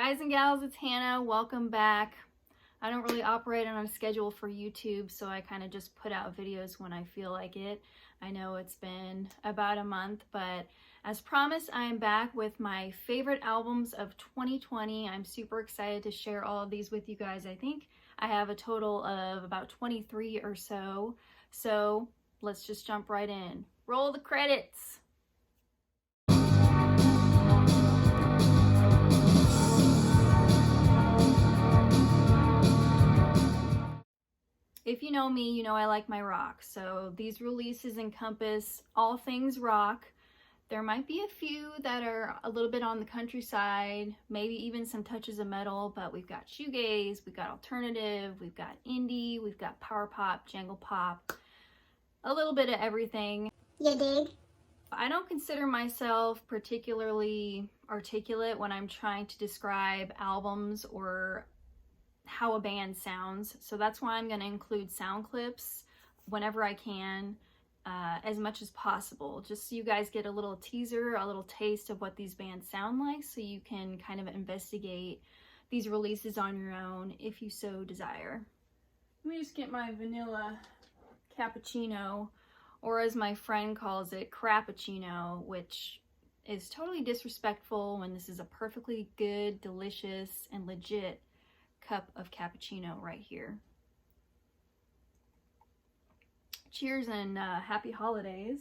Guys and gals, it's Hannah. Welcome back. I don't really operate on a schedule for YouTube, so I kind of just put out videos when I feel like it. I know it's been about a month, but as promised, I am back with my favorite albums of 2020. I'm super excited to share all of these with you guys. I think I have a total of about 23 or so. So let's just jump right in. Roll the credits. If you know me, you know I like my rock. So these releases encompass all things rock. There might be a few that are a little bit on the countryside, maybe even some touches of metal, but we've got shoegaze, we've got alternative, we've got indie, we've got power pop, jangle pop, a little bit of everything. You dig? I don't consider myself particularly articulate when I'm trying to describe albums or how a band sounds, so that's why I'm going to include sound clips whenever I can, as much as possible, just so you guys get a little teaser, a little taste of what these bands sound like, so you can kind of investigate these releases on your own if you so desire. Let me just get my vanilla cappuccino, or as my friend calls it, crappuccino, which is totally disrespectful when this is a perfectly good, delicious, and legit cup of cappuccino right here. Cheers and happy holidays.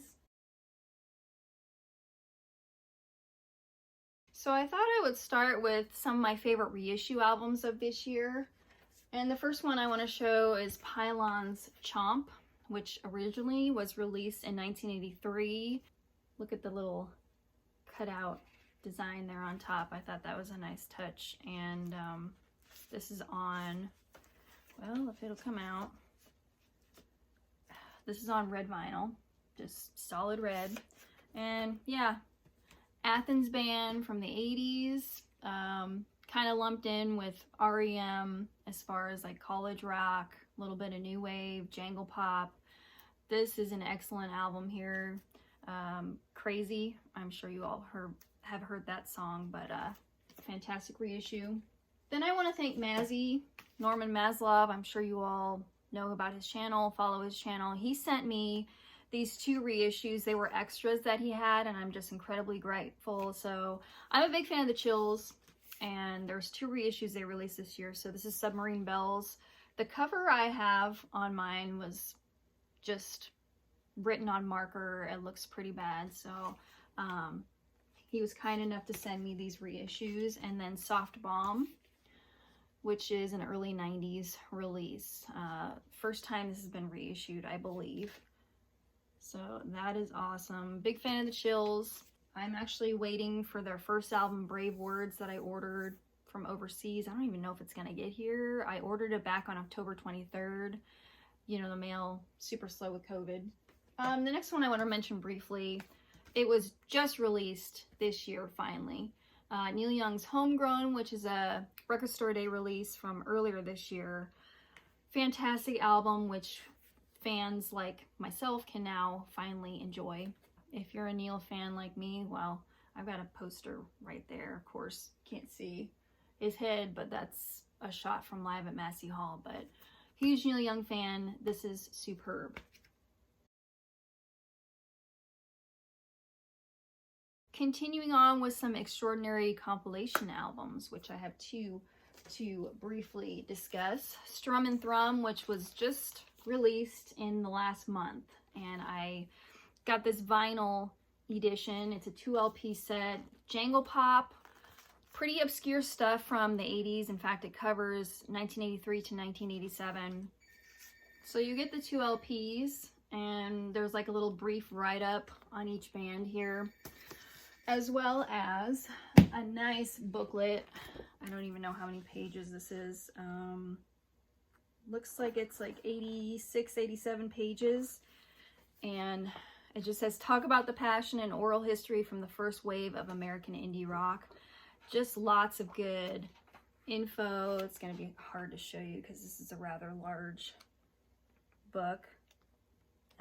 So I thought I would start with some of my favorite reissue albums of this year. And the first one I want to show is Pylon's Chomp, which originally was released in 1983. Look at the little cutout design there on top. I thought that was a nice touch. And this is on, well, if it'll come out, this is on red vinyl, just solid red. And yeah, Athens band from the 80s, kind of lumped in with REM as far as like college rock, a little bit of new wave, jangle pop. This is an excellent album here. Crazy, I'm sure you all have heard that song, but fantastic reissue. Then I want to thank Mazzy, Norman Maslov. I'm sure you all know about his channel, follow his channel. He sent me these two reissues. They were extras that he had, and I'm just incredibly grateful. So I'm a big fan of the Chills, and there's two reissues they released this year. So this is Submarine Bells. The cover I have on mine was just written on marker. It looks pretty bad. So he was kind enough to send me these reissues. And then Soft Bomb, which is an early 90s release. First time this has been reissued, I believe. So that is awesome. Big fan of the Chills. I'm actually waiting for their first album, Brave Words, that I ordered from overseas. I don't even know if it's gonna get here. I ordered it back on October 23rd. You know, the mail, super slow with COVID. The next one I want to mention briefly, it was just released this year, finally. Neil Young's Homegrown, which is a Record Store Day release from earlier this year. Fantastic album, which fans like myself can now finally enjoy. If you're a Neil fan like me, well, I've got a poster right there. Of course, can't see his head, but that's a shot from Live at Massey Hall. But huge Neil Young fan. This is superb. Continuing on with some extraordinary compilation albums, which I have two to briefly discuss. Strum and Thrum, which was just released in the last month, and I got this vinyl edition. It's a 2 LP set. Jangle pop, pretty obscure stuff from the 80s. In fact, it covers 1983 to 1987. So you get the 2 LPs, and there's like a little brief write-up on each band here, as well as a nice booklet. I don't even know how many pages this is. Looks like it's like 86, 87 pages. And it just says, talk about the passion and oral history from the first wave of American indie rock. Just lots of good info. It's going to be hard to show you because this is a rather large book.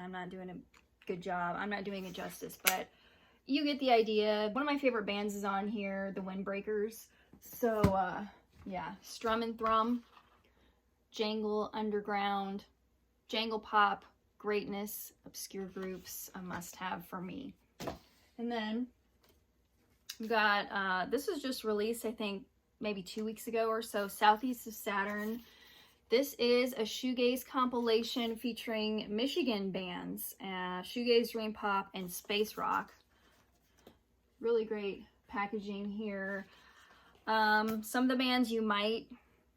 I'm not doing a good job. I'm not doing it justice, but you get the idea. One of my favorite bands is on here, the Windbreakers. So, yeah, strum and thrum, jangle, underground, jangle pop, greatness, obscure groups, a must-have for me. And then we got, this was just released, I think, maybe 2 weeks ago or so, Southeast of Saturn. This is a shoegaze compilation featuring Michigan bands, shoegaze, dream pop, and space rock. Really great packaging here. Some of the bands you might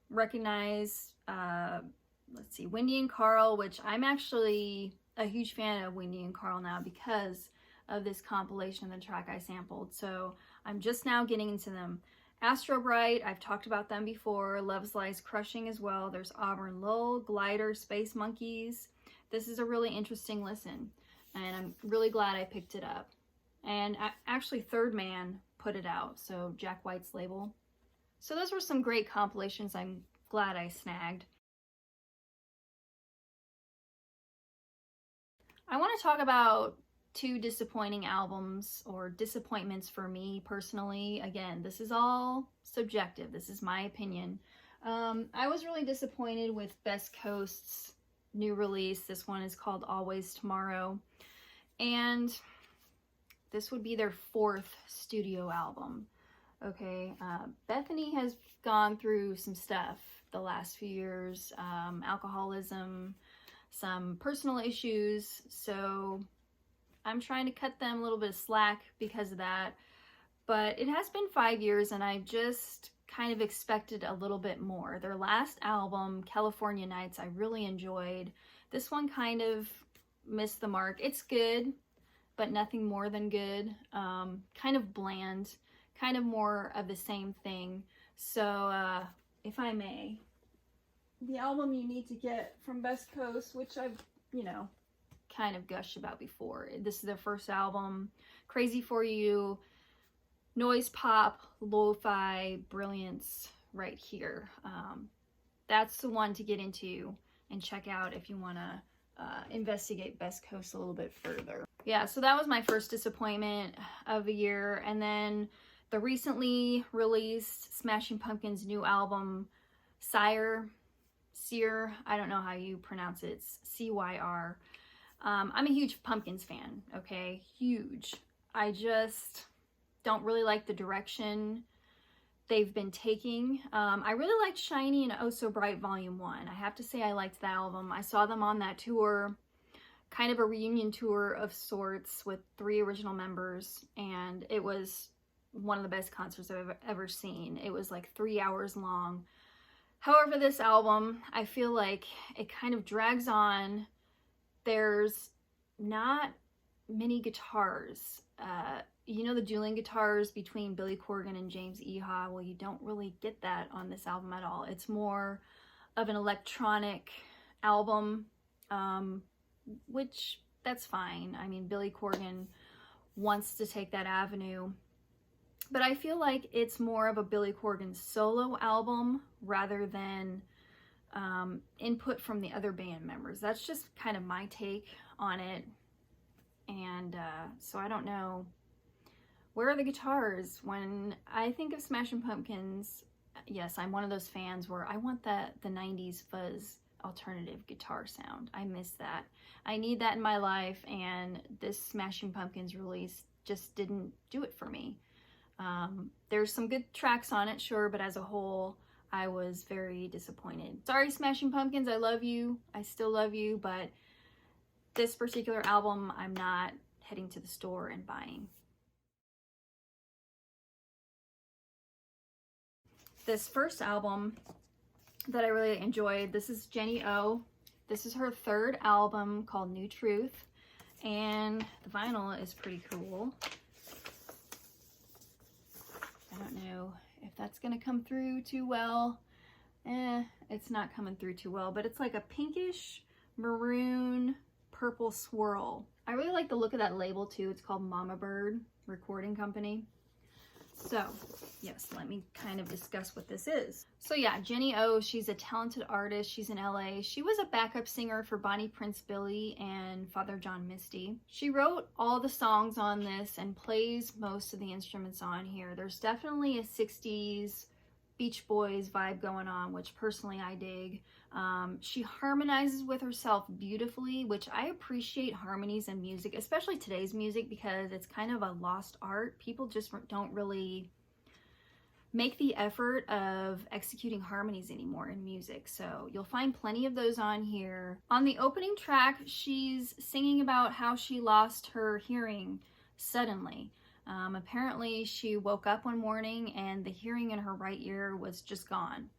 recognize, let's see, Wendy and Carl, which I'm actually a huge fan of Wendy and Carl now because of this compilation, the track I sampled. So I'm just now getting into them. Astro Bright, I've talked about them before. Love's Lies Crushing as well. There's Auburn Lull, Glider, Space Monkeys. This is a really interesting listen, and I'm really glad I picked it up. And actually Third Man put it out, so Jack White's label. So those were some great compilations I'm glad I snagged. I want to talk about 2 disappointing albums, or disappointments for me personally. Again, this is all subjective. This is my opinion. I was really disappointed with Best Coast's new release. This one is called Always Tomorrow. And this would be their 4th studio album. Okay, Bethany has gone through some stuff the last few years. Alcoholism, some personal issues. So I'm trying to cut them a little bit of slack because of that, but it has been 5 years and I just kind of expected a little bit more. Their last album, California Nights, I really enjoyed. This one kind of missed the mark. It's good, but nothing more than good. Kind of bland, kind of more of the same thing. So, if I may, the album you need to get from Best Coast, which I've, kind of gushed about before. This is their first album, Crazy For You, noise pop, lo-fi, brilliance right here. That's the one to get into and check out if you want to investigate Best Coast a little bit further. Yeah, so that was my first disappointment of the year. And then the recently released Smashing Pumpkins' new album, Cyr, I don't know how you pronounce it, it's C-Y-R. I'm a huge Pumpkins fan, okay? Huge. I just don't really like the direction they've been taking. I really liked Shiny and Oh So Bright Volume 1. I have to say I liked that album. I saw them on that tour, kind of a reunion tour of sorts with 3 original members, and it was one of the best concerts I've ever seen. It was like 3 hours long. However, this album, I feel like it kind of drags on. There's not many guitars. The dueling guitars between Billy Corgan and James Iha, well, you don't really get that on this album at all. It's more of an electronic album, which that's fine. I mean, Billy Corgan wants to take that avenue, but I feel like it's more of a Billy Corgan solo album rather than input from the other band members. That's just kind of my take on it. And so I don't know, where are the guitars? When I think of Smashing Pumpkins, yes, I'm one of those fans where I want the 90s fuzz alternative guitar sound. I miss that. I need that in my life, and this Smashing Pumpkins release just didn't do it for me. There's some good tracks on it, sure, but as a whole, I was very disappointed. Sorry, Smashing Pumpkins, I love you. I still love you, but this particular album, I'm not heading to the store and buying. This first album that I really enjoyed, this is Jenny O. This is her 3rd album called New Truth, and the vinyl is pretty cool. I don't know if that's gonna come through too well. It's not coming through too well, but it's like a pinkish maroon purple swirl. I really like the look of that label too. It's called Mama Bird Recording Company. So yes, let me kind of discuss what this is. So yeah, Jenny O, she's a talented artist. She's in LA. She was a backup singer for Bonnie Prince Billy and Father John Misty. She wrote all the songs on this and plays most of the instruments on here. There's definitely a 60s Beach Boys vibe going on, which personally I dig. She harmonizes with herself beautifully, which I appreciate harmonies in music, especially today's music, because it's kind of a lost art. People just don't really make the effort of executing harmonies anymore in music. So you'll find plenty of those on here. On the opening track, she's singing about how she lost her hearing suddenly. Apparently she woke up one morning and the hearing in her right ear was just gone.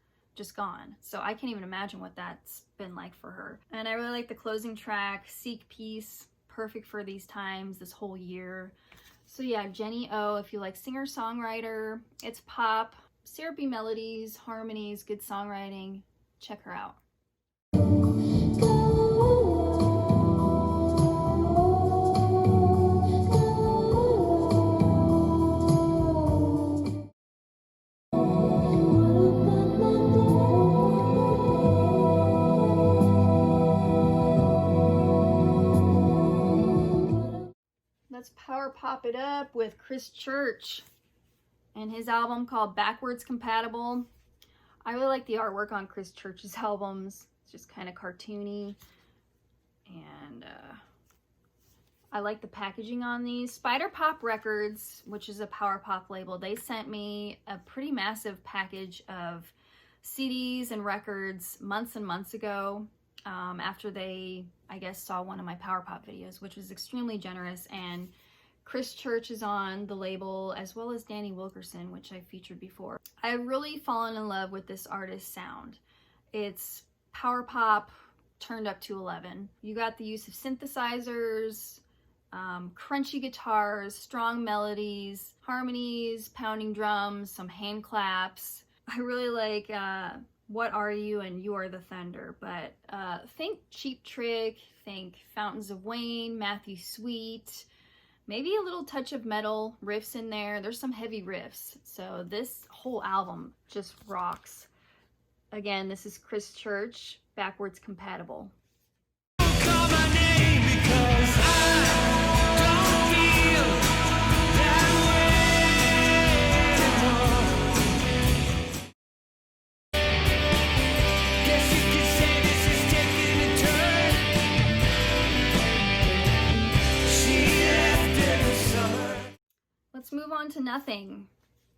So I can't even imagine what that's been like for her. And I really like the closing track, Seek Peace, perfect for these times, this whole year. So yeah, Jenny O, if you like singer-songwriter, it's pop, syrupy melodies, harmonies, good songwriting, check her out. Let's power pop it up with Chris Church and his album called Backwards Compatible. I really like the artwork on Chris Church's albums. It's just kind of cartoony. And I like the packaging on these. Spider Pop Records, which is a power pop label, they sent me a pretty massive package of CDs and records months and months ago. After they, I guess, saw one of my power pop videos, which was extremely generous. And Chris Church is on the label, as well as Danny Wilkerson, which I featured before. I've really fallen in love with this artist's sound. It's power pop turned up to 11. You got the use of synthesizers, crunchy guitars, strong melodies, harmonies, pounding drums, some hand claps. I really like What Are You and You Are the Thunder, but think Cheap Trick, think Fountains of Wayne, Matthew Sweet, maybe a little touch of metal riffs in there. There's some heavy riffs, so this whole album just rocks. Again, this is Chris Church, Backwards Compatible. Call my name because I don't feel that way anymore. Let's move on to Nothing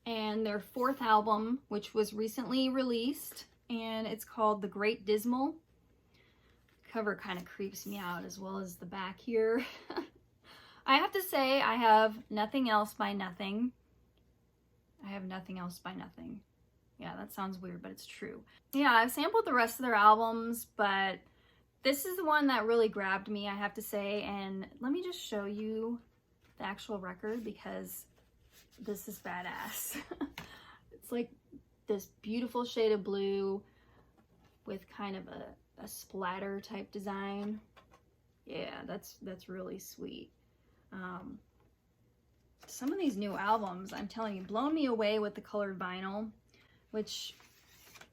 and their fourth album, which was recently released, and it's called The Great Dismal. Cover kind of creeps me out, as well as the back here. I have to say, I have Nothing Else by Nothing. I have Nothing Else by Nothing. Yeah, that sounds weird, but it's true. Yeah, I've sampled the rest of their albums, but this is the one that really grabbed me, I have to say. And let me just show you the actual record, because this is badass. It's like this beautiful shade of blue with kind of a splatter type design. Yeah, that's really sweet. Some of these new albums, I'm telling you, blown me away with the colored vinyl, which,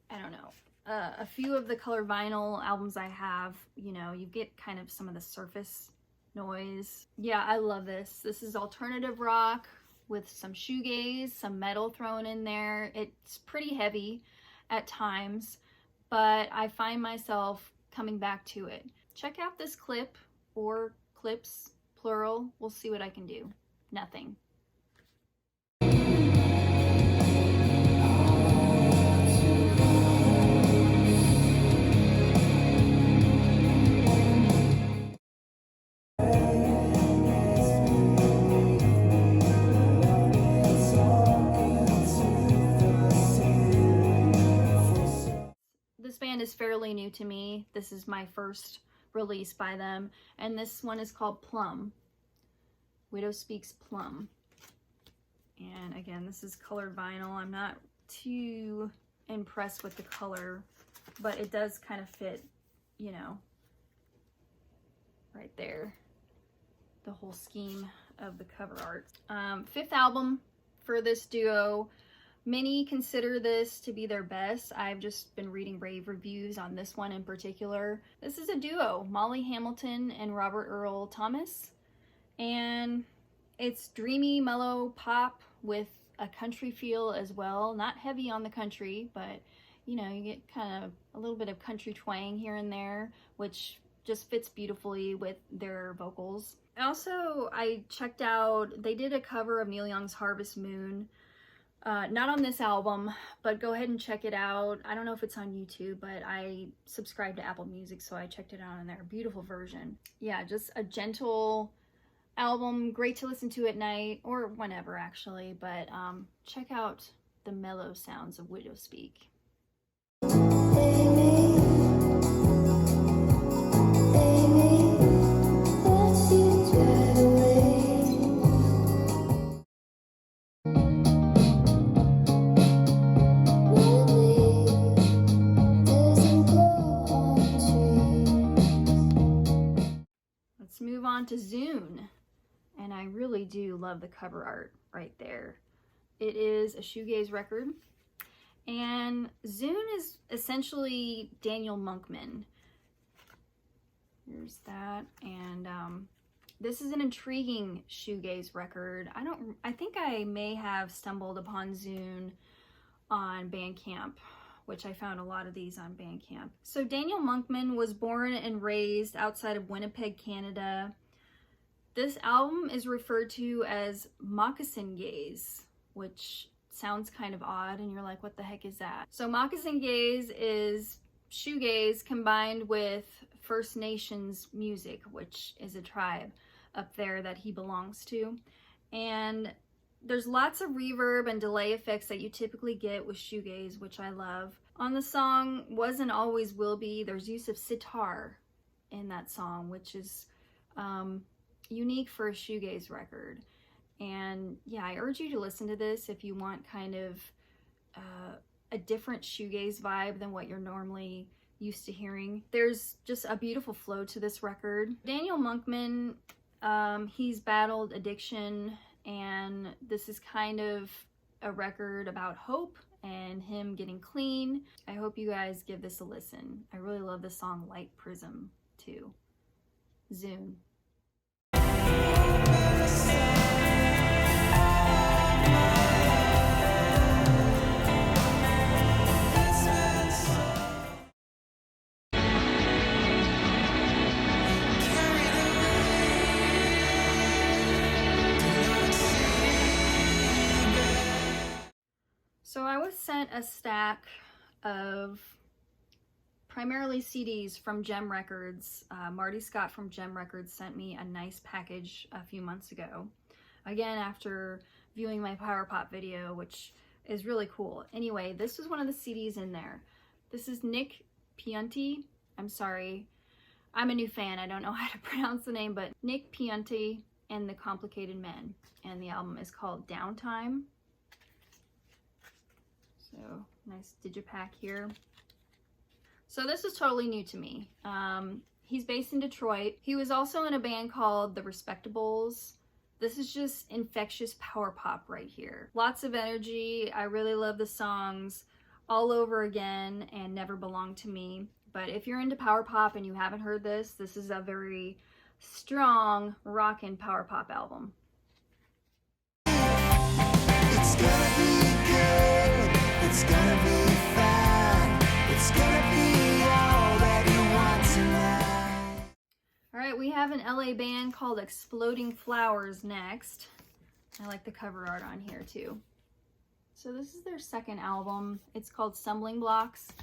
I don't know. A few of the colored vinyl albums I have, you know, you get kind of some of the surface noise. Yeah, I love this. This is alternative rock with some shoegaze, some metal thrown in there. It's pretty heavy at times, but I find myself coming back to it. Check out this clip, or clips, plural. We'll see what I can do. Nothing. This band is fairly new to me. This is my first release by them, and this one is called Plum. Widowspeak's Plum. And again, this is colored vinyl. I'm not too impressed with the color, but it does kind of fit, you know, right there, the whole scheme of the cover art. Fifth album for this duo. Many consider this to be their best. I've just been reading rave reviews on this one in particular. This is a duo, Molly Hamilton and Robert Earl Thomas. And it's dreamy, mellow pop with a country feel as well. Not heavy on the country, but you know, you get kind of a little bit of country twang here and there, which just fits beautifully with their vocals. Also, I checked out, they did a cover of Neil Young's Harvest Moon. Not on this album, but go ahead and check it out. I don't know if it's on YouTube, but I subscribe to Apple Music, so I checked it out on there. Beautiful version. Yeah, just a gentle album, great to listen to at night, or whenever actually, but check out the mellow sounds of Widowspeak. Let's move on to Zoon, and I really do love the cover art right there. It is a shoegaze record, and Zoon is essentially Daniel Monkman. Here's that, and this is an intriguing shoegaze record. I think I may have stumbled upon Zoon on Bandcamp, which I found a lot of these on Bandcamp. So Daniel Monkman was born and raised outside of Winnipeg, Canada. This album is referred to as moccasin gaze, which sounds kind of odd, and you're like, what the heck is that? So moccasin gaze is shoegaze combined with First Nations music, which is a tribe up there that he belongs to. And there's lots of reverb and delay effects that you typically get with shoegaze, which I love. On the song Was and Always Will Be, there's use of sitar in that song, which is unique for a shoegaze record. And yeah, I urge you to listen to this if you want kind of a different shoegaze vibe than what you're normally used to hearing. There's just a beautiful flow to this record. Daniel Monkman, he's battled addiction, and this is kind of a record about hope and him getting clean. I hope you guys give this a listen. I really love the song Light Prism too. Zoon. So I was sent a stack of primarily CDs from Gem Records. Marty Scott from Gem Records sent me a nice package a few months ago. Again, after viewing my Power Pop video, which is really cool. Anyway, this was one of the CDs in there. This is Nick Piunti. I'm sorry. I'm a new fan. I don't know how to pronounce the name, but Nick Piante and the Complicated Men. And the album is called Downtime. So nice digipack here. So this is totally new to me. He's based in Detroit. He was also in a band called The Respectables. This is just infectious power pop right here. Lots of energy. I really love the songs All Over Again and Never Belonged to Me. But if you're into power pop and you haven't heard this, this is a very strong rockin' power pop album. It's gonna be good. It's gonna be fun. It's gonna be all that you want tonight. Alright, we have an LA band called Exploding Flowers next. I like the cover art on here too. So this is their second album. It's called Stumbling Blocks.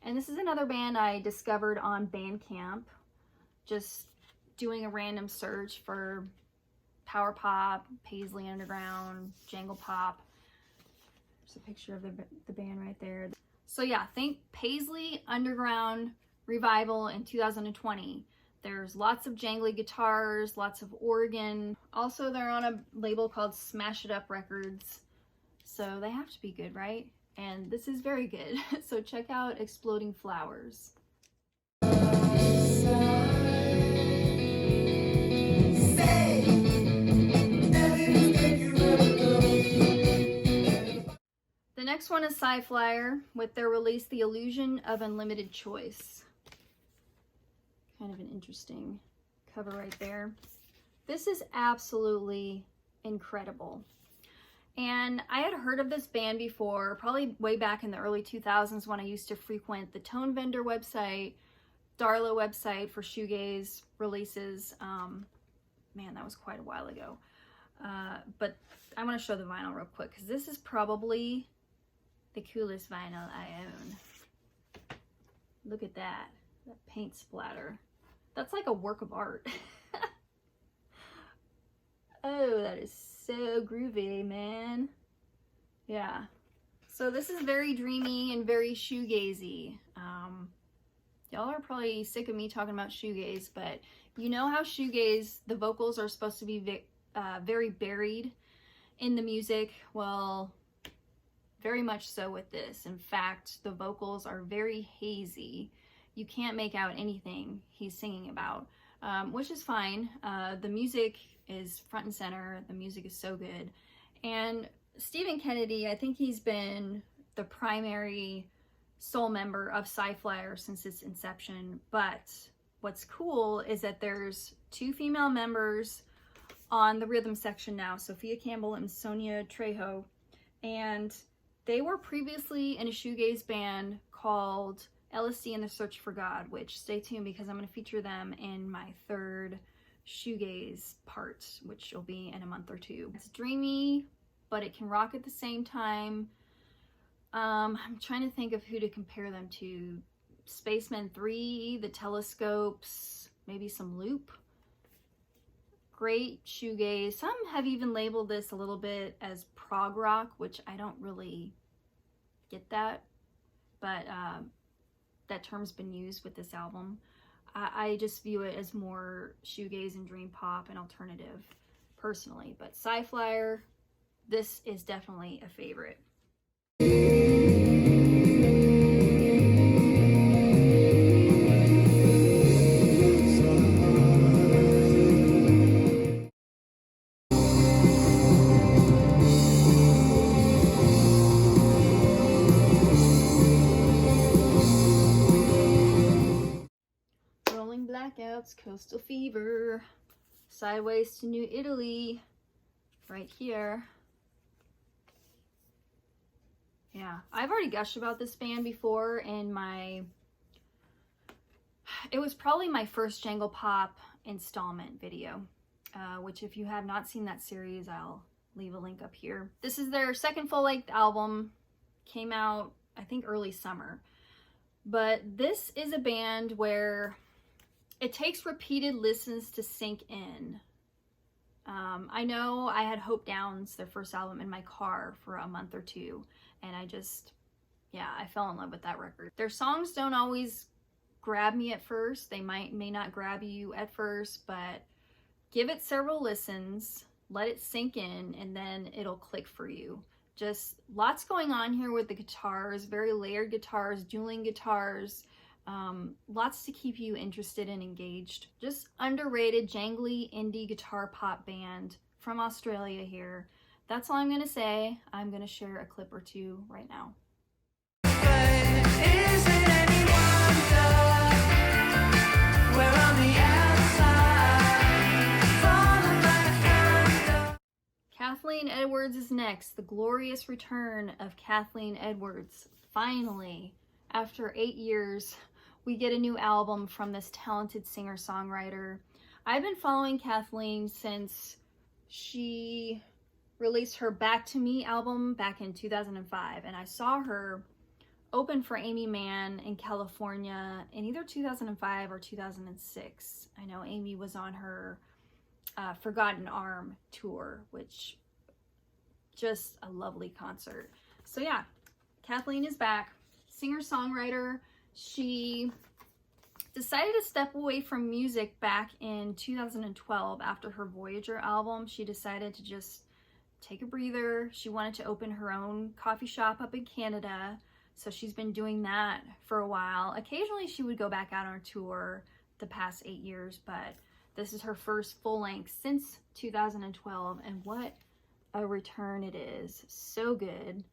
And this is another band I discovered on Bandcamp. Just doing a random search for power pop, Paisley Underground, jangle pop. There's a picture of the band right there. So yeah, think Paisley Underground revival in 2020. There's lots of jangly guitars, lots of organ. Also, they're on a label called Smash It Up Records. So they have to be good, right? And this is very good. So check out Exploding Flowers. The next one is Sciflyer with their release The Illusion of Unlimited Choice. Kind of an interesting cover right there. This is absolutely incredible. And I had heard of this band before, probably way back in the early 2000s when I used to frequent the Tone Vendor website, Darla website for shoegaze releases. Man, that was quite a while ago. But I want to show the vinyl real quick because this is probably the coolest vinyl I own. Look at that paint splatter. That's like a work of art. Oh, that is so groovy, man. Yeah. So this is very dreamy and very shoegazy. Y'all are probably sick of me talking about shoegaze, but you know how shoegaze, the vocals are supposed to be very buried in the music? Well, very much so with this. In fact, the vocals are very hazy. You can't make out anything he's singing about, which is fine. The music is front and center. The music is so good. And Stephen Kennedy, I think he's been the primary sole member of Sciflyer since its inception. But what's cool is that there's 2 female members on the rhythm section now, Sophia Campbell and Sonia Trejo. And they were previously in a shoegaze band called LSD and the Search for God, which stay tuned because I'm going to feature them in my 3rd shoegaze part, which will be in a month or 2. It's dreamy, but it can rock at the same time. I'm trying to think of who to compare them to. Spacemen 3, The Telescopes, maybe some Loop. Great shoegaze. Some have even labeled this a little bit as prog rock, which I don't really get that, but that term's been used with this album. I just view it as more shoegaze and dream pop and alternative personally, but Sciflyer, this is definitely a favorite. Blackouts, Coastal Fever, Sideways to New Italy, right here. Yeah, I've already gushed about this band before in it was probably my first Jangle Pop installment video, which if you have not seen that series, I'll leave a link up here. This is their 2nd full-length album, came out, I think, early summer. But this is a band where it takes repeated listens to sink in. I know I had Hope Downs, their first album, in my car for a month or 2, and I fell in love with that record. Their songs don't always grab me at first. They may not grab you at first, but give it several listens, let it sink in, and then it'll click for you. Just lots going on here with the guitars, very layered guitars, dueling guitars. Lots to keep you interested and engaged. Just underrated, jangly indie guitar pop band from Australia here. That's all I'm gonna say. I'm gonna share a clip or 2 right now. Is it any wonder we're on the outside, falling like thunder? Kathleen Edwards is next. The glorious return of Kathleen Edwards. Finally, after 8 years, we get a new album from this talented singer-songwriter. I've been following Kathleen since she released her Back to Me album back in 2005, and I saw her open for Amy Mann in California in either 2005 or 2006. I know Amy was on her Forgotten Arm tour, which just a lovely concert. So yeah, Kathleen is back, singer-songwriter. She decided to step away from music back in 2012 after her Voyager album. She decided to just take a breather. She wanted to open her own coffee shop up in Canada, so she's been doing that for a while. Occasionally she would go back out on tour the past 8 years, but this is her first full length since 2012, and what a return it is. So good.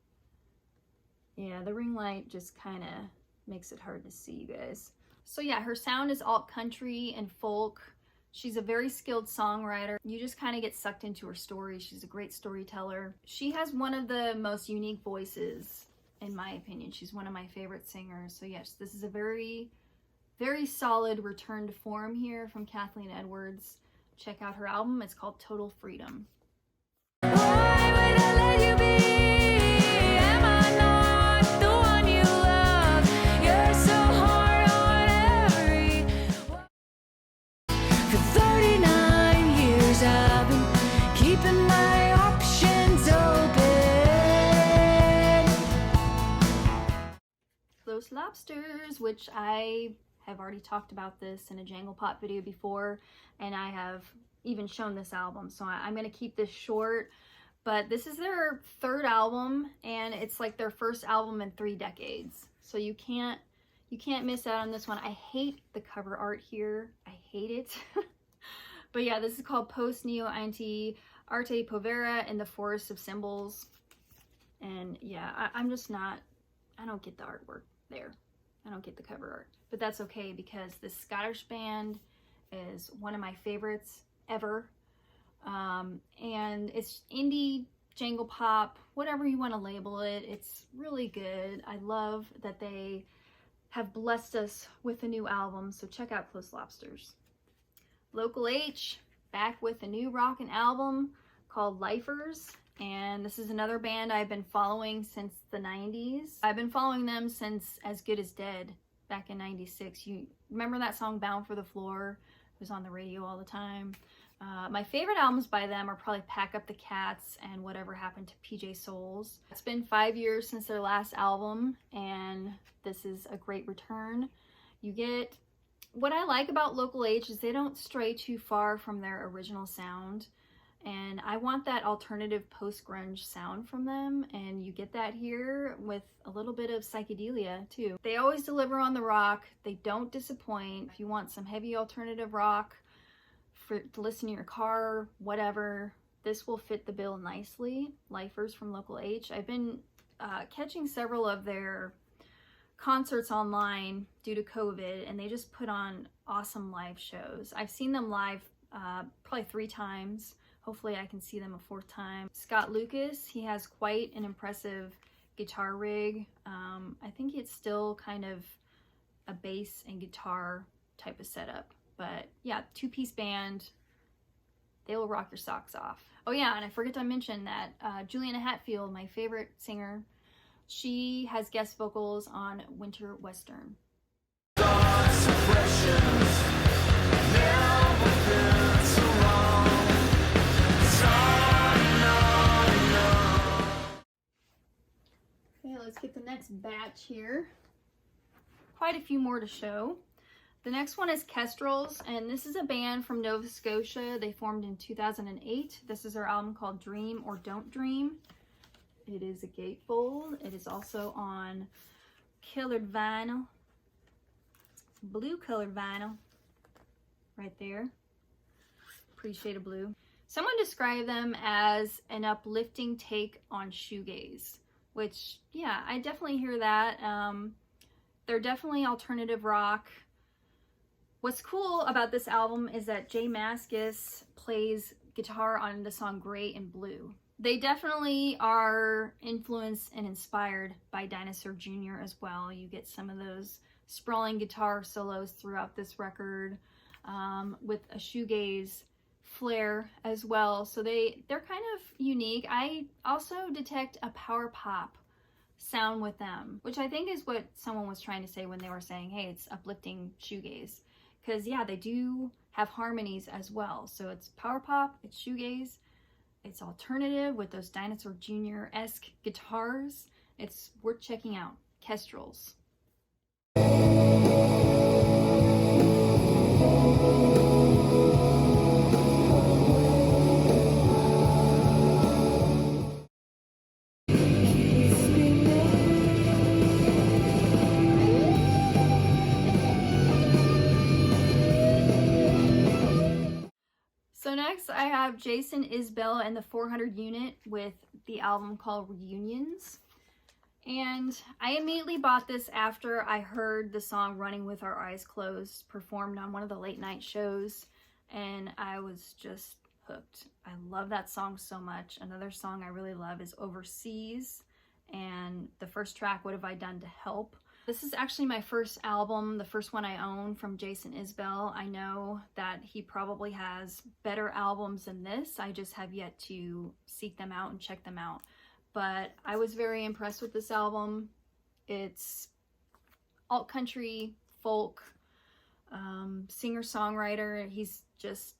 Yeah, the ring light just kind of makes it hard to see, you guys. So yeah, her sound is alt country and folk, She's a very skilled songwriter. You just kind of get sucked into her story. She's a great storyteller. She has one of the most unique voices, in my opinion. She's one of my favorite singers. So yes, this is a very, very solid return to form here from Kathleen Edwards. Check out her album. It's called Total Freedom. Why would I let you be? Am I not the one you love? You're so hard on every... For 39 years I've been keeping my options open. Those Lobsters, which I have already talked about this in a Jangle Pop video before, and I have even shown this album, so I'm going to keep this short. But this is their third album, and it's like their first album in 3 decades, so you can't miss out on this one. I hate the cover art here. I hate it. But yeah, this is called Post Neo Anti Arte Povera in the Forest of Symbols. And yeah, I'm just not, I don't get the artwork there. I don't get the cover art. But that's okay, because this Scottish band is one of my favorites ever. And it's indie, jangle pop, whatever you want to label it. It's really good. I love that they have blessed us with a new album, so check out Close Lobsters. Local H, back with a new rockin' album called Lifers. And this is another band I've been following since the 90s. I've been following them since As Good as Dead back in 96. You remember that song Bound for the Floor? It was on the radio all the time. My favorite albums by them are probably Pack Up the Cats and Whatever Happened to PJ Souls. It's been 5 years since their last album, and this is a great return. You get, what I like about Local H is they don't stray too far from their original sound. And I want that alternative post-grunge sound from them, and you get that here with a little bit of psychedelia too. They always deliver on the rock. They don't disappoint. If you want some heavy alternative rock to listen in your car, whatever, this will fit the bill nicely. Lifers from Local H. I've been catching several of their concerts online due to COVID, and they just put on awesome live shows. I've seen them live probably 3 times. Hopefully I can see them a 4th time. Scott Lucas, he has quite an impressive guitar rig. I think it's still kind of a bass and guitar type of setup. But yeah, 2-piece band. They will rock your socks off. Oh yeah, and I forget to mention that Juliana Hatfield, my favorite singer, she has guest vocals on Winter Western. Okay, let's get the next batch here. Quite a few more to show. The next one is Kestrels, and this is a band from Nova Scotia. They formed in 2008. This is their album called Dream or Don't Dream. It is a gatefold. It is also on colored vinyl, blue colored vinyl, right there. Pretty shade of blue. Someone described them as an uplifting take on shoegaze, which, yeah, I definitely hear that. They're definitely alternative rock. What's cool about this album is that Jay Mascis plays guitar on the song Gray and Blue. They definitely are influenced and inspired by Dinosaur Jr. as well. You get some of those sprawling guitar solos throughout this record, with a shoegaze flair as well. So they're kind of unique. I also detect a power pop sound with them, which I think is what someone was trying to say when they were saying, hey, it's uplifting shoegaze. Because yeah, they do have harmonies as well. So it's power pop, it's shoegaze, it's alternative with those Dinosaur Jr.-esque guitars. It's worth checking out. Kestrels. So next I have Jason Isbell and the 400 Unit with the album called Reunions. And I immediately bought this after I heard the song Running With Our Eyes Closed performed on one of the late night shows. and I was just hooked. I love that song so much. Another song I really love is Overseas, and the first track, What Have I Done to Help? This is actually my first album, the first one I own from Jason Isbell. I know that he probably has better albums than this. I just have yet to seek them out and check them out. But I was very impressed with this album. It's alt country, folk, singer-songwriter. He's just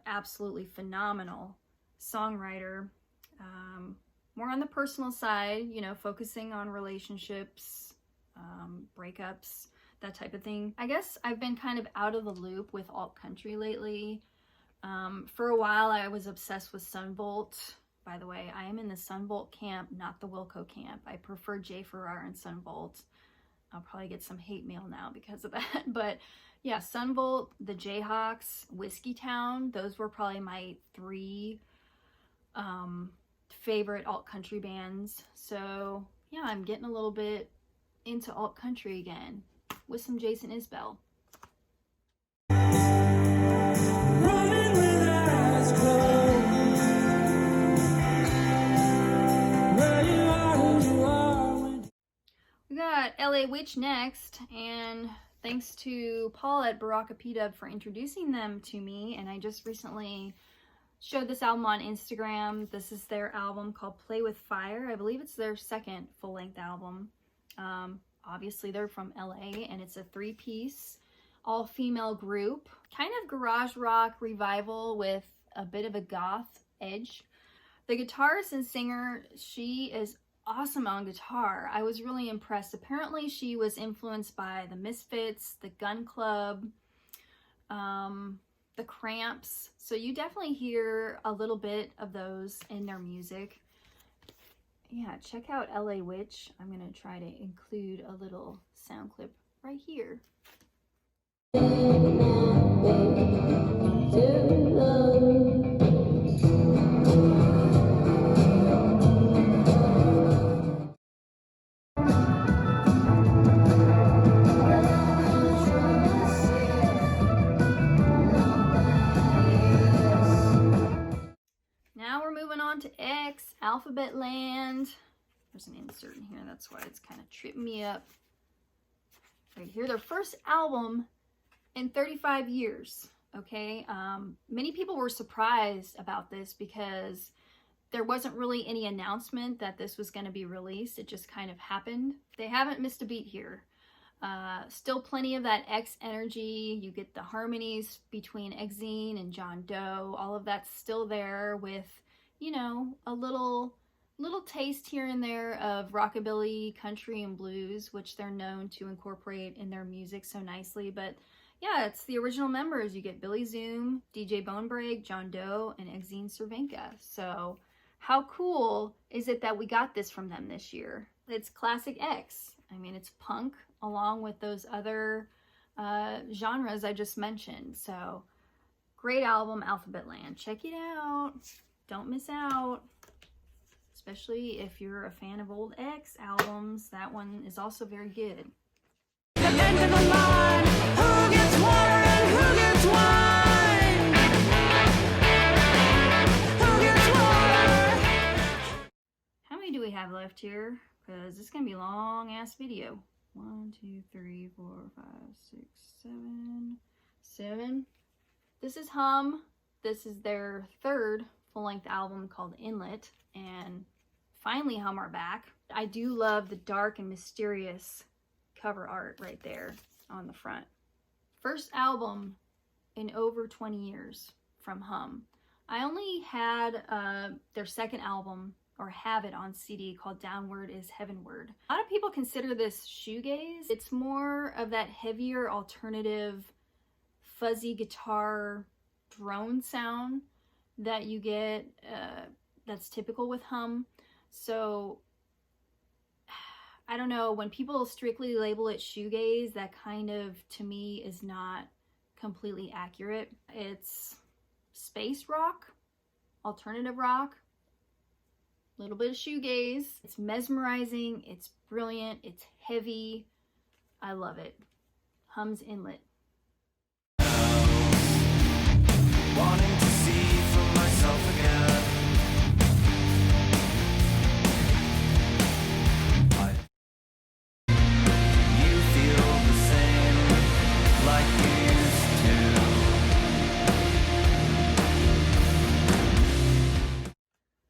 absolutely phenomenal songwriter. More on the personal side, you know, focusing on relationships, breakups, that type of thing. I guess I've been kind of out of the loop with alt country lately. For a while I was obsessed with Sunvolt. By the way, I am in the Sunvolt camp, not the Wilco camp. I prefer J. Farrar and Sunvolt. I'll probably get some hate mail now because of that. But yeah, Sunvolt, the Jayhawks, Whiskey Town, those were probably my 3 favorite alt country bands. So yeah, I'm getting a little bit into alt country again with some Jason Isbell. We got LA Witch next, and thanks to Paul at Baraka P-Dub for introducing them to me, and I just recently showed this album on Instagram. This is their album called Play With Fire. I believe it's their second full-length album. Obviously they're from LA, and it's a 3-piece all-female group, kind of garage rock revival with a bit of a goth edge. The guitarist and singer, she is awesome on guitar. I was really impressed. Apparently she was influenced by the Misfits, the Gun Club, the Cramps, so you definitely hear a little bit of those in their music. Yeah, check out LA Witch. I'm gonna try to include a little sound clip right here. Now we're moving on to X, Alphabet Land. There's an insert in here, that's why it's kind of tripping me up. Right here, their first album in 35 years, okay? Many people were surprised about this because there wasn't really any announcement that this was going to be released. It just kind of happened. They haven't missed a beat here. Still plenty of that X energy. You get the harmonies between Zane and John Doe. All of that's still there with, you know, a little taste here and there of rockabilly, country, and blues, which they're known to incorporate in their music so nicely. But yeah, it's the original members. You get Billy Zoom, DJ Bonebreak, John Doe, and Zane Cervenka. So how cool is it that we got this from them this year? It's classic X. I mean, it's punk along with those other genres I just mentioned. So great album, Alphabet Land. Check it out. Don't miss out. Especially if you're a fan of old X albums. That one is also very good. The end of the line. Who gets water and who gets wine? Who gets water? How many do we have left here? Because this is going to be a long ass video. 1, 2, 3, 4, 5, 6, 7. 7. This is Hum. This is their third full-length album called Inlet. And finally Hum are back. I do love the dark and mysterious cover art right there on the front. First album in over 20 years from Hum. I only had their second album, or have it on CD, called Downward is Heavenward. A lot of people consider this shoegaze. It's more of that heavier alternative fuzzy guitar drone sound that you get that's typical with Hum. So I don't know, when people strictly label it shoegaze, that kind of, to me, is not completely accurate. It's space rock, alternative rock, a little bit of shoegaze. It's mesmerizing, it's brilliant, it's heavy. I love it. Hum's Inlet. wanting to see for myself again. You feel the same like you used to.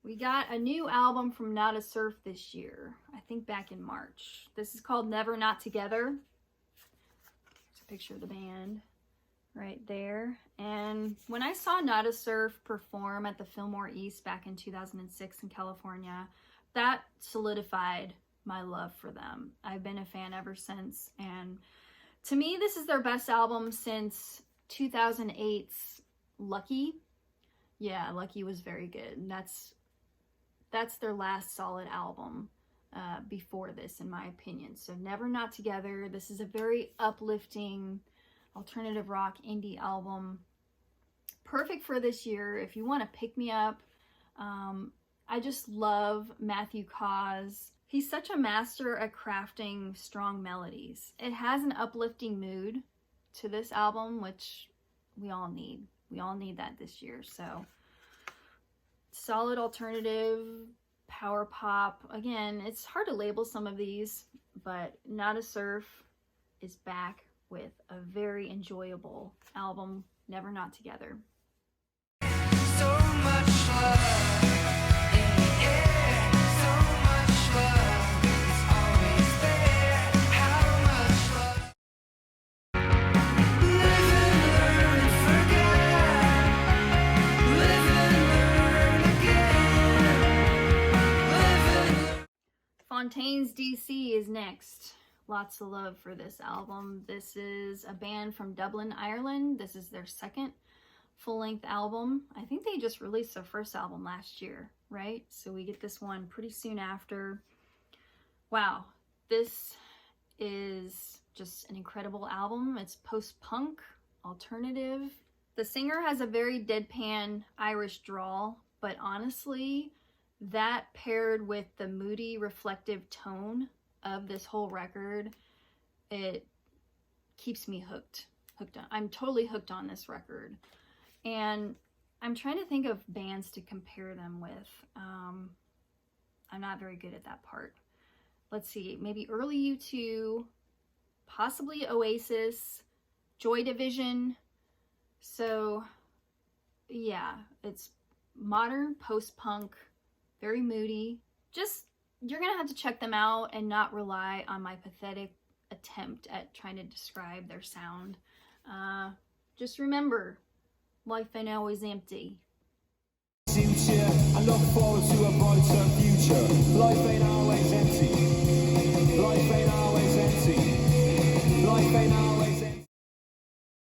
We got a new album from Not a Surf this year, I think back in March. This is called Never Not Together. There's a picture of the band right there. And when I saw Not a Surf perform at the Fillmore East back in 2006 in California, that solidified my love for them. I've been a fan ever since, and to me this is their best album since 2008's Lucky. Yeah, Lucky was very good. And that's their last solid album before this, in my opinion. So Never Not Together. This is a very uplifting alternative rock indie album. Perfect for this year if you want to pick me up. I just love Matthew Cause. He's such a master at crafting strong melodies. It has an uplifting mood to this album, which we all need. We all need that this year. So solid alternative, power pop. Again, it's hard to label some of these, but Not a Surf is back with a very enjoyable album, Never Not Together. So much love in the air, so much love is always there. How much love? Live and learn and forget. Live and learn again. Live and learn. Fontaines DC is next. Lots of love for this album. This is a band from Dublin, Ireland. This is their second full-length album. I think they just released their first album last year, right? So we get this one pretty soon after. Wow, this is just an incredible album. It's post-punk, alternative. The singer has a very deadpan Irish drawl, but honestly, that paired with the moody, reflective tone of this whole record, it keeps me hooked on. I'm totally hooked on this record. And I'm trying to think of bands to compare them with. I'm not very good at that part. Let's see, maybe early U2, possibly Oasis, Joy Division. So yeah, it's modern post-punk, very moody. Just, you're gonna have to check them out and not rely on my pathetic attempt at trying to describe their sound. Just remember, life ain't always empty. Future, I look forward to a brighter future. Life ain't always empty. Life ain't always empty. Life ain't always empty.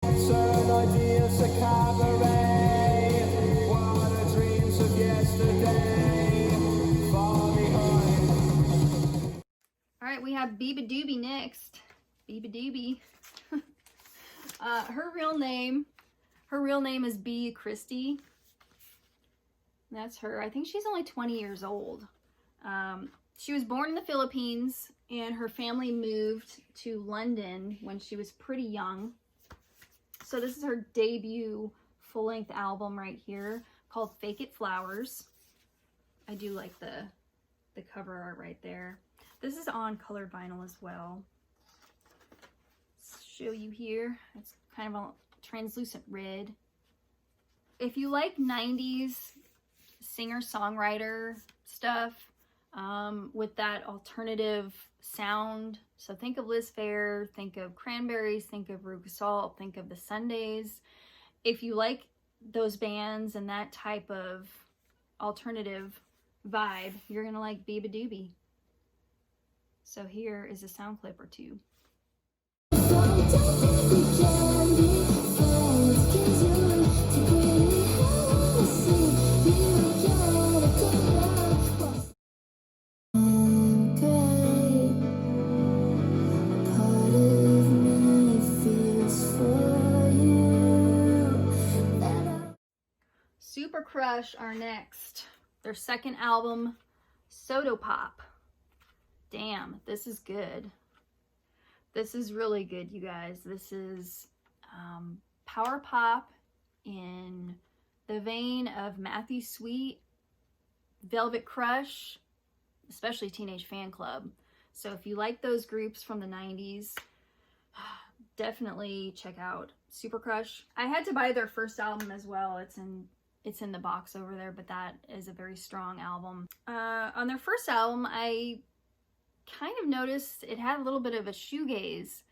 Turn ideas to cabaret. What are dreams of yesterday? Far behind. All right, we have Beabadoobee next. Beabadoobee. Her real name is B. Christie. That's her. I think she's only 20 years old. She was born in the Philippines, and her family moved to London when she was pretty young. So this is her debut full-length album right here called Fake It Flowers. I do like the cover art right there. This is on colored vinyl as well. Let's show you here. It's kind of a translucent red. If you like 90s singer-songwriter stuff with that alternative sound, so think of Liz Phair, think of Cranberries, think of Veruca Salt, think of the Sundays. If you like those bands and that type of alternative vibe, you're gonna like Beabadoobee. So here is a sound clip or two. Super Crush are next. Their second album, Soda Pop. Damn, this is good. This is really good, you guys. This is power pop in the vein of Matthew Sweet, Velvet Crush, especially Teenage Fan Club. So if you like those groups from the 90s, definitely check out Super Crush. I had to buy their first album as well. It's in the box over there, but that is a very strong album. On their first album, I kind of noticed it had a little bit of a shoegaze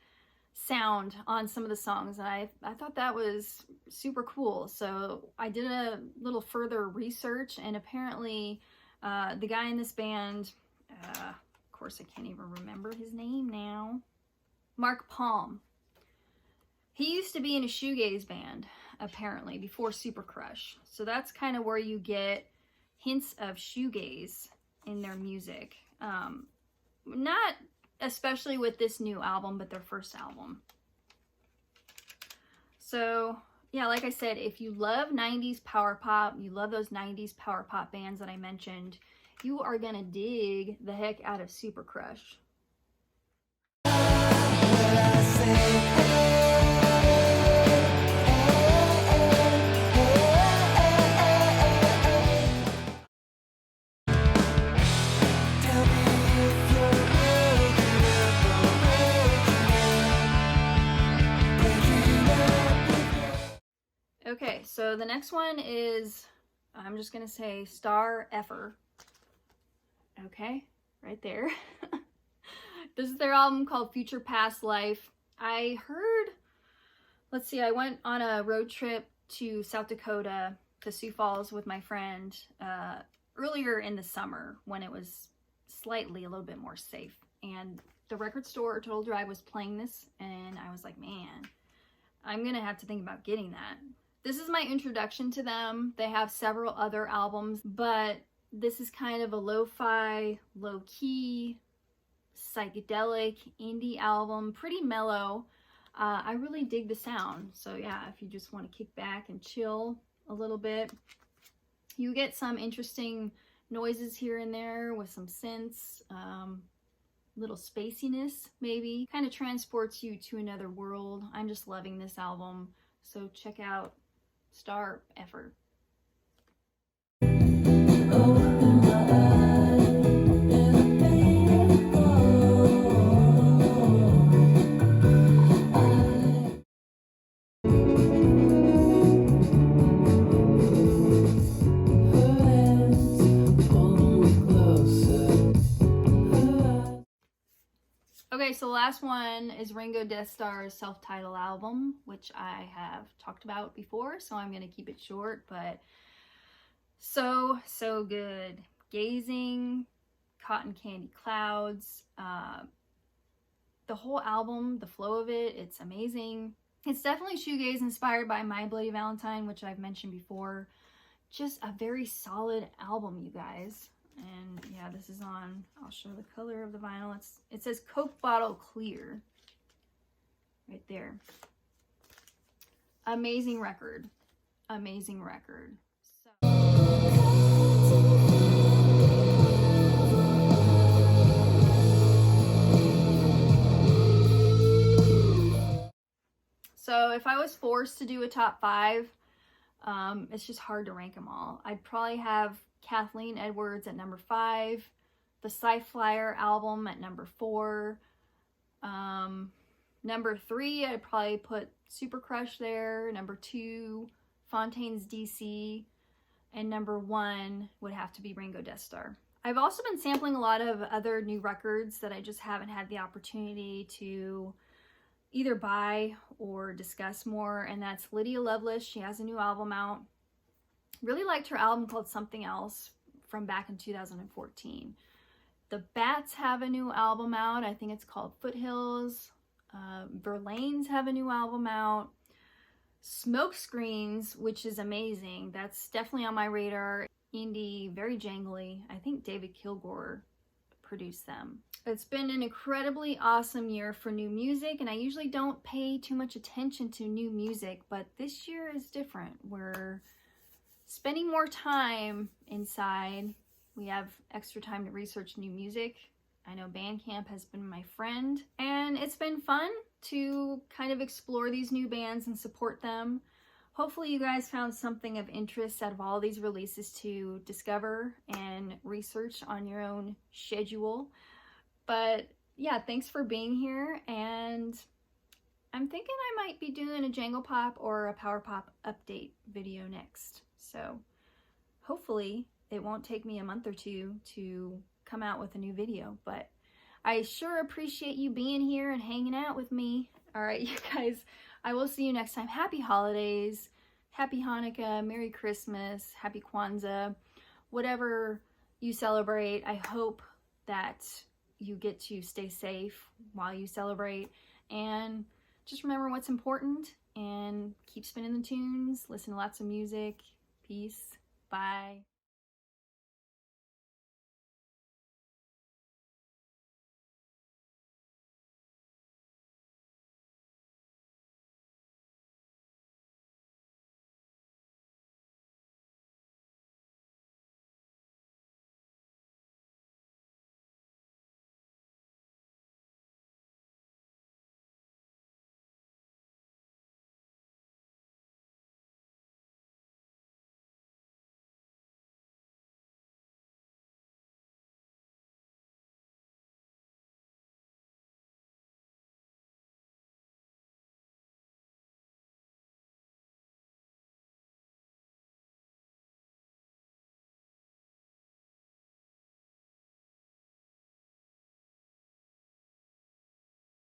sound on some of the songs, and I thought that was super cool. So I did a little further research, and apparently the guy in this band, of course I can't even remember his name now, Mark Palm. He used to be in a shoegaze band, apparently, before Super Crush. So that's kind of where you get hints of shoegaze in their music. Not especially with this new album, but their first album. So, yeah, like I said, if you love 90s power pop, you love those 90s power pop bands that I mentioned, you are gonna dig the heck out of Super Crush. Okay, so the next one is, I'm just gonna say STRFKR. Okay, right there. This is their album called Future Past Life. I heard, let's see, I went on a road trip to South Dakota, to Sioux Falls with my friend earlier in the summer when it was slightly a little bit more safe. And the record store, Total Drive, was playing this, and I was like, man, I'm gonna have to think about getting that. This is my introduction to them. They have several other albums, but this is kind of a lo-fi, low-key, psychedelic indie album, pretty mellow. I really dig the sound. So yeah, if you just want to kick back and chill a little bit, you get some interesting noises here and there with some synths, little spaciness maybe, kind of transports you to another world. I'm just loving this album, so check out STRFKR. Okay, so the last one is Ringo Deathstar's self-titled album, which I have talked about before, so I'm going to keep it short, but so good. Gazing, Cotton Candy Clouds, the whole album, the flow of it, it's amazing. It's definitely shoegaze inspired by My Bloody Valentine, which I've mentioned before. Just a very solid album, you guys. And yeah, this is on, I'll show the color of the vinyl. It says Coke Bottle Clear right there. Amazing record. Amazing record. So if I was forced to do a top 5, it's just hard to rank them all. I'd probably have Kathleen Edwards at number 5, the Sciflyer album at number 4. Number 3, I'd probably put Super Crush there. Number 2, Fontaines DC. And number 1 would have to be Ringo Deathstarr. I've also been sampling a lot of other new records that I just haven't had the opportunity to either buy or discuss more, and that's Lydia Lovelace. She has a new album out. Really liked her album called Something Else from back in 2014. The Bats have a new album out. I think it's called Foothills. Verlaine's have a new album out. Smoke Screens, which is amazing. That's definitely on my radar. Indie, very jangly. I think David Kilgore produced them. It's been an incredibly awesome year for new music, and I usually don't pay too much attention to new music, but this year is different. We're spending more time inside. We have extra time to research new music. I know Bandcamp has been my friend, and it's been fun to kind of explore these new bands and support them. hopefully you guys found something of interest out of all these releases to discover and research on your own schedule. But yeah, thanks for being here, and I'm thinking I might be doing a jangle pop or a power pop update video next. So hopefully it won't take me a month or two to come out with a new video, but I sure appreciate you being here and hanging out with me. All right, you guys, I will see you next time. Happy holidays, happy Hanukkah, Merry Christmas, happy Kwanzaa, whatever you celebrate. I hope that you get to stay safe while you celebrate, and just remember what's important and keep spinning the tunes, listen to lots of music. Peace. Bye.